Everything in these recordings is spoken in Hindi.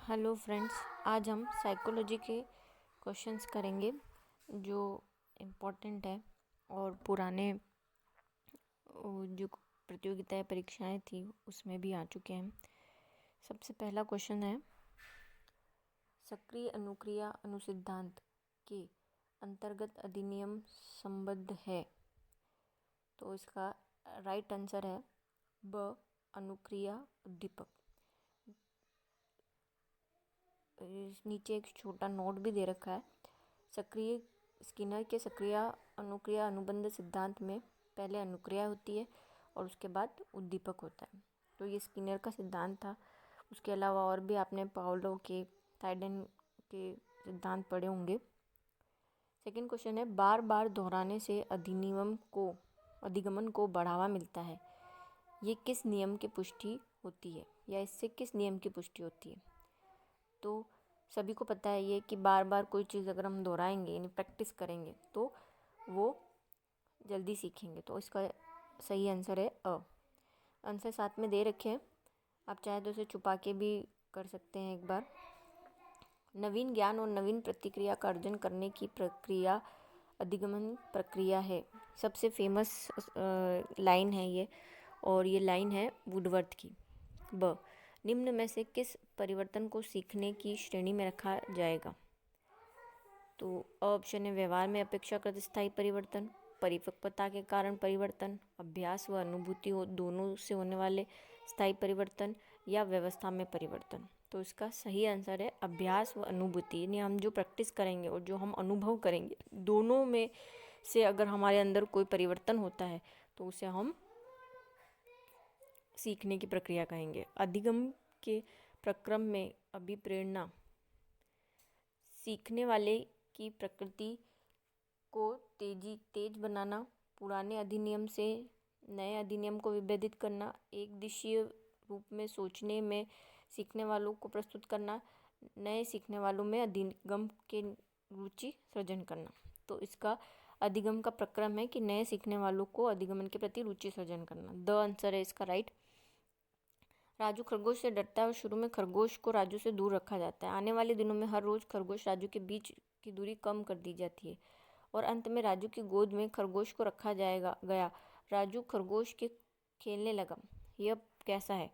हेलो फ्रेंड्स, आज हम साइकोलॉजी के क्वेश्चंस करेंगे जो इम्पोर्टेंट है और पुराने जो प्रतियोगिताएं परीक्षाएं थी उसमें भी आ चुके हैं। सबसे पहला क्वेश्चन है, सक्रिय अनुक्रिया अनुसिद्धांत के अंतर्गत अधिनियम संबद्ध है। तो इसका राइट आंसर है ब, अनुक्रिया उद्दीपक। नीचे एक छोटा नोट भी दे रखा है। सक्रिय स्किनर के सक्रिय अनुक्रिया अनुबंध सिद्धांत में पहले अनुक्रिया होती है और उसके बाद उद्दीपक होता है। तो ये स्किनर का सिद्धांत था। उसके अलावा और भी आपने पावलोव के, थायडेन के सिद्धांत पढ़े होंगे। सेकंड क्वेश्चन है, बार बार दोहराने से अधिगमन को बढ़ावा मिलता है। ये किस नियम की पुष्टि होती है या इससे किस नियम की पुष्टि होती है? तो सभी को पता है ये कि बार बार कोई चीज़ अगर हम दोहराएंगे यानी प्रैक्टिस करेंगे तो वो जल्दी सीखेंगे। तो इसका सही आंसर है अ। आंसर साथ में दे रखे हैं, आप चाहे तो इसे छुपा के भी कर सकते हैं एक बार। नवीन ज्ञान और नवीन प्रतिक्रिया का अर्जन करने की प्रक्रिया अधिगमन प्रक्रिया है। सबसे फेमस लाइन है ये, और ये लाइन है वुडवर्थ की। ब, निम्न में से किस परिवर्तन को सीखने की श्रेणी में रखा जाएगा? तो ऑप्शन है, व्यवहार में अपेक्षाकृत स्थायी परिवर्तन, परिपक्वता के कारण परिवर्तन, अभ्यास व अनुभूति हो दोनों से होने वाले स्थायी परिवर्तन, या व्यवस्था में परिवर्तन। तो इसका सही आंसर है अभ्यास व अनुभूति। यानी हम जो प्रैक्टिस करेंगे और जो हम अनुभव करेंगे, दोनों में से अगर हमारे अंदर कोई परिवर्तन होता है तो उसे हम सीखने की प्रक्रिया कहेंगे। अधिगम के प्रक्रम में अभिप्रेरणा सीखने वाले की प्रकृति को तेज बनाना, पुराने अधिनियम से नए अधिनियम को विभेदित करना, एक दिशीय रूप में सोचने में सीखने वालों को प्रस्तुत करना, नए सीखने वालों में अधिगम के रुचि सृजन करना। तो इसका अधिगम का प्रक्रम है कि नए सीखने वालों को अधिगमन के प्रति रुचि सृजन करना। द आंसर है इसका राइट। राजू खरगोश से डरता है और शुरू में खरगोश को राजू से दूर रखा जाता है। आने वाले दिनों में हर रोज खरगोश राजू के बीच की दूरी कम कर दी जाती है और अंत में राजू की गोद में खरगोश को रखा गया। राजू खरगोश के खेलने लगा। यह कैसा है,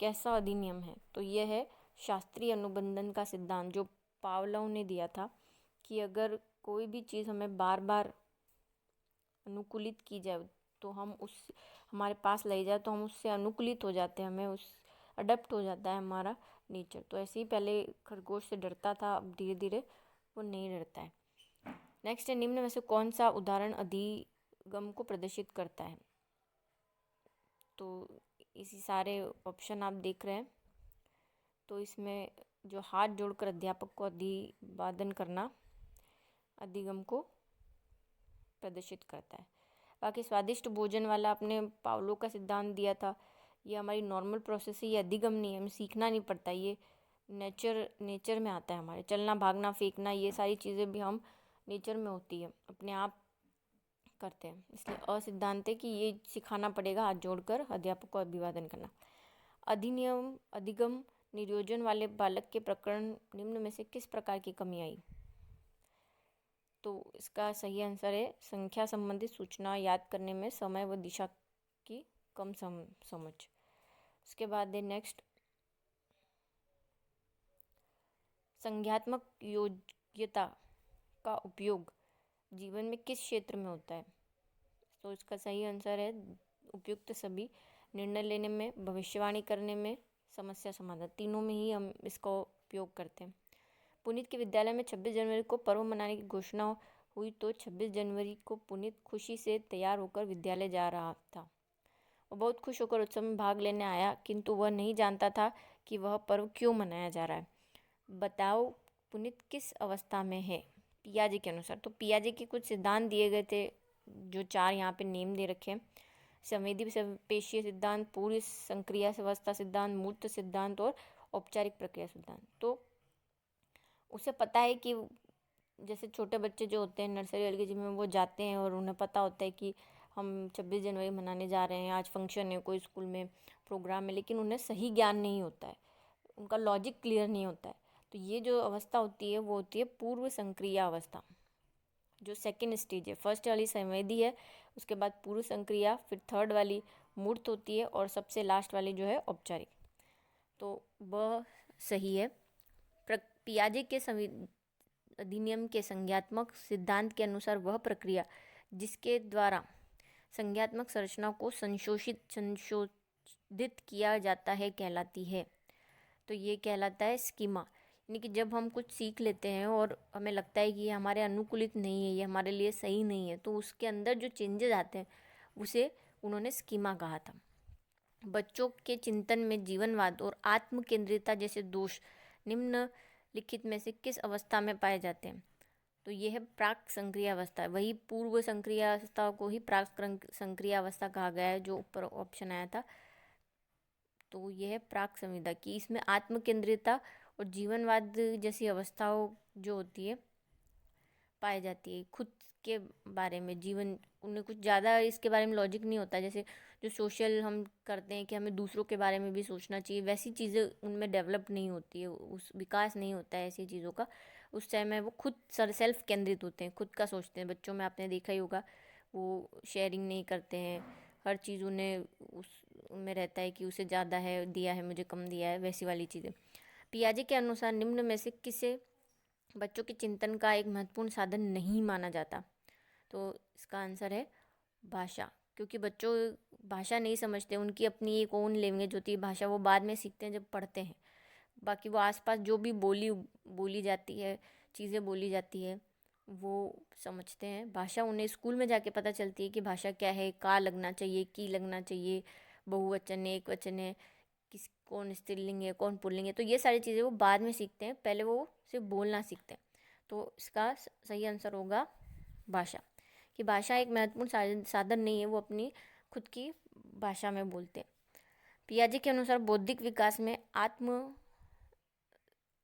कैसा अधिनियम है? तो यह है शास्त्रीय अनुबंधन का सिद्धांत, जो पावलोव ने दिया था कि अगर कोई भी चीज़ हमें बार बार अनुकूलित की जाए तो हम उस हमारे पास ले जाए तो हम उससे अनुकूलित हो जाते हैं, हमें उस अडेप्ट हो जाता है हमारा नेचर। तो ऐसे ही पहले खरगोश से डरता था, अब धीरे धीरे वो नहीं डरता है। नेक्स्ट है, निम्न में से कौन सा उदाहरण अधिगम को प्रदर्शित करता है? तो इसी सारे ऑप्शन आप देख रहे हैं। तो इसमें जो हाथ जोड़कर अध्यापक को अभिवादन करना अधिगम को प्रदर्शित करता है। बाकी स्वादिष्ट भोजन वाला आपने पावलो का सिद्धांत दिया था, ये हमारी नॉर्मल प्रोसेस है, ये अधिगम नहीं है, हमें सीखना नहीं पड़ता, ये नेचर में आता है। हमारे चलना, भागना, फेंकना, ये सारी चीज़ें भी हम नेचर में होती है, अपने आप करते हैं। इसलिए असिद्धांत है कि ये सिखाना पड़ेगा हाथ जोड़कर अध्यापक को अभिवादन करना। अधिगम नियोजन वाले बालक के प्रकरण निम्न में से किस प्रकार की कमी आई? तो इसका सही आंसर है संख्या संबंधित सूचना याद करने में समय व दिशा की कम समझ। उसके बाद है नेक्स्ट, संज्ञात्मक योग्यता का उपयोग जीवन में किस क्षेत्र में होता है? तो इसका सही आंसर है उपयुक्त सभी, निर्णय लेने में, भविष्यवाणी करने में, समस्या समाधान, तीनों में ही हम इसका उपयोग करते हैं। पुनीत के विद्यालय में 26 जनवरी को पर्व मनाने की घोषणा हुई तो 26 जनवरी को पुनीत खुशी से तैयार होकर विद्यालय जा रहा था। वो बहुत खुश होकर उत्सव में भाग लेने आया, किंतु वह नहीं जानता था कि वह पर्व क्यों मनाया जा रहा है। बताओ पुनीत किस अवस्था में है पियाजे के अनुसार? तो पियाजे के कुछ सिद्धांत दिए गए थे, जो 4 यहाँ पे नेम दे रखे हैं। संवेदी पेशीय सिद्धांत, पूरी संक्रिया अवस्था सिद्धांत, मूर्त सिद्धांत और औपचारिक प्रक्रिया सिद्धांत। तो उसे पता है कि जैसे छोटे बच्चे जो होते हैं नर्सरी एलकेजी में, वो जाते हैं और उन्हें पता होता है कि हम 26 जनवरी मनाने जा रहे हैं, आज फंक्शन है, कोई स्कूल में प्रोग्राम है, लेकिन उन्हें सही ज्ञान नहीं होता है। उनका लॉजिक क्लियर नहीं होता है। तो ये जो अवस्था होती है वो होती है पूर्व संक्रिया अवस्था, जो सेकेंड स्टेज है। फर्स्ट वाली संवेदी है, उसके बाद पूर्व संक्रिया, फिर थर्ड वाली मूर्त होती है, और सबसे लास्ट वाली जो है औपचारिक। तो वह सही है। पियाजे के अधिनियम के संज्ञात्मक सिद्धांत के अनुसार वह प्रक्रिया जिसके द्वारा संज्ञात्मक संरचना को संशोधित किया जाता है कहलाती है। तो ये कहलाता है स्कीमा। यानी कि जब हम कुछ सीख लेते हैं और हमें लगता है कि ये हमारे अनुकूलित नहीं है, ये हमारे लिए सही नहीं है, तो उसके अंदर जो चेंजेस आते हैं उसे उन्होंने स्कीमा कहा था। बच्चों के चिंतन में जीवनवाद और आत्म केंद्रितता जैसे दोष निम्नलिखित में से किस अवस्था में पाए जाते हैं? तो ये है प्राक संक्रिया अवस्था। वही पूर्व संक्रिया अवस्था को ही प्राक संक्रिया अवस्था कहा गया है, जो ऊपर ऑप्शन आया था। तो यह है प्राक संविदा की, इसमें आत्म केंद्रितता और जीवनवाद जैसी अवस्थाओं जो होती है पाई जाती है। खुद के बारे में जीवन, उन्हें कुछ ज़्यादा इसके बारे में लॉजिक नहीं होता। जैसे जो सोशल हम करते हैं कि हमें दूसरों के बारे में भी सोचना चाहिए, वैसी चीज़ें उनमें डेवलप नहीं होती है, उस विकास नहीं होता है ऐसी चीज़ों का। उस टाइम में वो खुद सेल्फ केंद्रित होते हैं, खुद का सोचते हैं। बच्चों में आपने देखा ही होगा, वो शेयरिंग नहीं करते हैं, हर चीज़ उन्हें उस में रहता है कि उसे ज़्यादा है दिया है, मुझे कम दिया है, वैसी वाली चीज़ें। पियाजे के अनुसार निम्न में से किसे बच्चों के चिंतन का एक महत्वपूर्ण साधन नहीं माना जाता? तो इसका आंसर है भाषा। क्योंकि बच्चों भाषा नहीं समझते, उनकी अपनी एक ओन लैंग्वेज होती है भाषा, वो बाद में सीखते हैं जब पढ़ते हैं। बाकी वो आसपास जो भी बोली जाती है, चीज़ें बोली जाती है, वो समझते हैं। भाषा उन्हें स्कूल में जाके पता चलती है कि भाषा क्या है, का लगना चाहिए, की लगना चाहिए, बहुवचन है, एक वचन है, कौन स्त्रीलिंग है, कौन पुल्लिंग है। तो ये सारी चीज़ें वो बाद में सीखते हैं, पहले वो सिर्फ बोलना सीखते हैं। तो इसका सही आंसर होगा भाषा। कि भाषा एक महत्वपूर्ण साधन नहीं है, वो अपनी खुद की भाषा में बोलते हैं। पियाजे के अनुसार बौद्धिक विकास में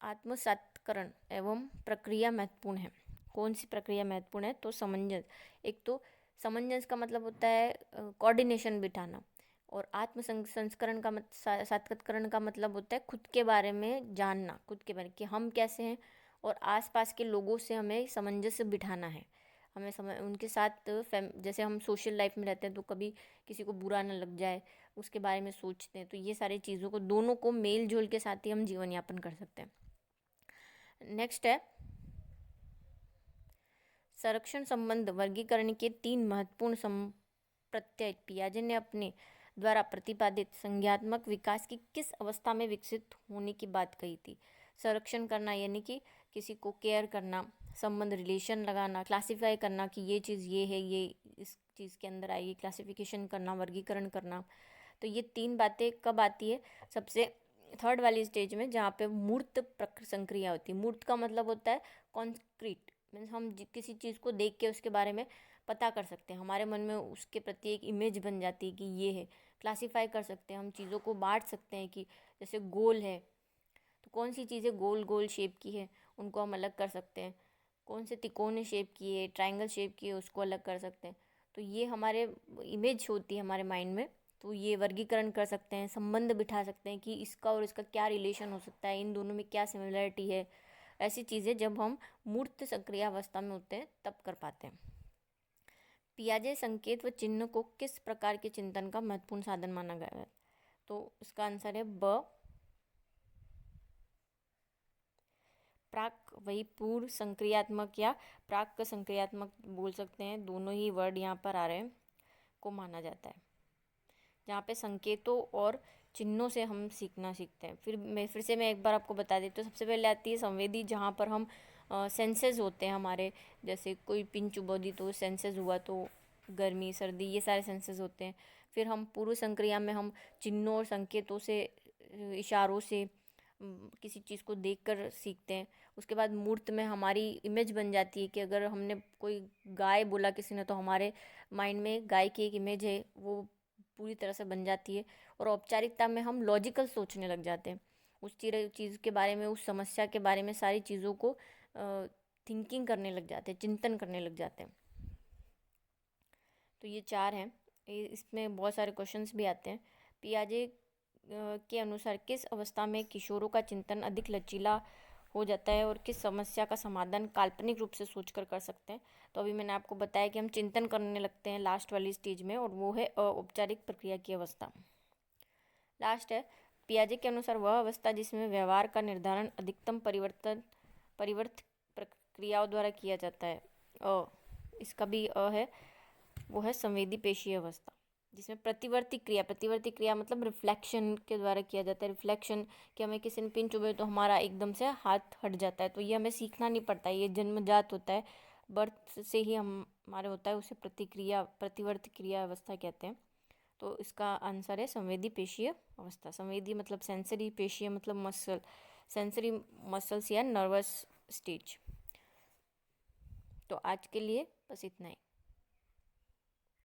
आत्मसात्करण एवं प्रक्रिया महत्वपूर्ण है। कौन सी प्रक्रिया महत्वपूर्ण है? तो समंजस। एक तो समंजस का मतलब होता है कोऑर्डिनेशन बिठाना, और आत्म संस्करण का साक्षात्करण का मतलब होता है खुद के बारे में जानना, खुद के बारे में कि हम कैसे हैं, और आसपास के लोगों से हमें सामंजस्य बिठाना है। हमें उनके साथ जैसे हम सोशल लाइफ में रहते हैं तो कभी किसी को बुरा ना लग जाए, उसके बारे में सोचते हैं। तो ये सारी चीज़ों को, दोनों को मेल जोल के साथ ही हम जीवन यापन कर सकते हैं। नेक्स्ट है संरक्षण संबंध वर्गीकरण के 3 महत्वपूर्ण प्रत्यय पियाजे ने अपने द्वारा प्रतिपादित संज्ञात्मक विकास की किस अवस्था में विकसित होने की बात कही थी? संरक्षण करना यानी कि किसी को केयर करना, संबंध रिलेशन लगाना, क्लासिफाई करना कि ये चीज़ ये है, ये इस चीज़ के अंदर आएगी, क्लासिफिकेशन करना, वर्गीकरण करना। तो ये 3 बातें कब आती है? सबसे थर्ड वाली स्टेज में, जहाँ पे मूर्त संक्रिया होती है। मूर्त का मतलब होता है कॉन्क्रीट, मीन्स हम किसी चीज़ को देख के उसके बारे में पता कर सकते हैं, हमारे मन में उसके प्रति एक इमेज बन जाती है कि ये है। क्लासिफाई कर सकते हैं, हम चीज़ों को बांट सकते हैं कि जैसे गोल है तो कौन सी चीज़ें गोल गोल शेप की है, उनको हम अलग कर सकते हैं। कौन से तिकोने शेप की है, ट्रायंगल शेप की है, उसको अलग कर सकते हैं। तो ये हमारे इमेज होती है हमारे माइंड में। तो ये वर्गीकरण कर सकते हैं, संबंध बिठा सकते हैं कि इसका और इसका क्या रिलेशन हो सकता है, इन दोनों में क्या सिमिलरिटी है। ऐसी चीज़ें जब हम मूर्त सक्रिय अवस्था में होते हैं तब कर पाते हैं। पियाजे संकेत व चिन्ह को किस प्रकार के चिंतन का महत्वपूर्ण साधन माना गया है? तो इसका आंसर है ब प्राक। वही पूर्व संक्रियात्मक या प्राक संक्रियात्मक बोल सकते हैं, दोनों ही वर्ड यहाँ पर आ रहे हैं, को माना जाता है, जहाँ पे संकेतों और चिन्हों से हम सीखते हैं। फिर मैं एक बार आपको बता देती हूँ। सबसे पहले आती है संवेदी, जहाँ पर हम सेंसेस होते हैं हमारे, जैसे कोई पिन चुभा दी तो सेंसेस हुआ, तो गर्मी सर्दी ये सारे सेंसेस होते हैं। फिर हम पूर्व संक्रिया में हम चिन्हों और संकेतों से, इशारों से किसी चीज़ को देखकर सीखते हैं। उसके बाद मूर्त में हमारी इमेज बन जाती है कि अगर हमने कोई गाय बोला किसी ने, तो हमारे माइंड में गाय की एक इमेज है, वो पूरी तरह से बन जाती है। और औपचारिकता में हम लॉजिकल सोचने लग जाते हैं, उस चीज़ के बारे में, उस समस्या के बारे में, सारी चीज़ों को थिंकिंग करने लग जाते हैं, चिंतन करने लग जाते हैं। तो ये 4 हैं। इसमें बहुत सारे क्वेश्चंस भी आते हैं। पियाजे के अनुसार किस अवस्था में किशोरों का चिंतन अधिक लचीला हो जाता है और किस समस्या का समाधान काल्पनिक रूप से सोचकर कर सकते हैं? तो अभी मैंने आपको बताया कि हम चिंतन करने लगते हैं लास्ट वाली स्टेज में, और वो है औपचारिक प्रक्रिया की अवस्था। लास्ट है पियाजे के अनुसार वह अवस्था जिसमें व्यवहार का निर्धारण अधिकतम परिवर्त प्रक्रियाओं द्वारा किया जाता है। इसका भी है, वो है संवेदी पेशीय अवस्था, जिसमें प्रतिवर्ती क्रिया मतलब रिफ्लेक्शन के द्वारा किया जाता है। रिफ्लेक्शन कि हमें किसी ने पिन चुभे तो हमारा एकदम से हाथ हट जाता है, तो ये हमें सीखना नहीं पड़ता है, ये जन्मजात होता है, बर्थ से ही हमारे होता है, उसे प्रतिवर्ती क्रिया अवस्था कहते हैं। तो इसका आंसर है संवेदी पेशीय अवस्था। संवेदी मतलब सेंसरी, पेशीय मतलब मसल, सेंसरी मसल्स या नर्वस स्टेज। तो आज के लिए बस इतना ही।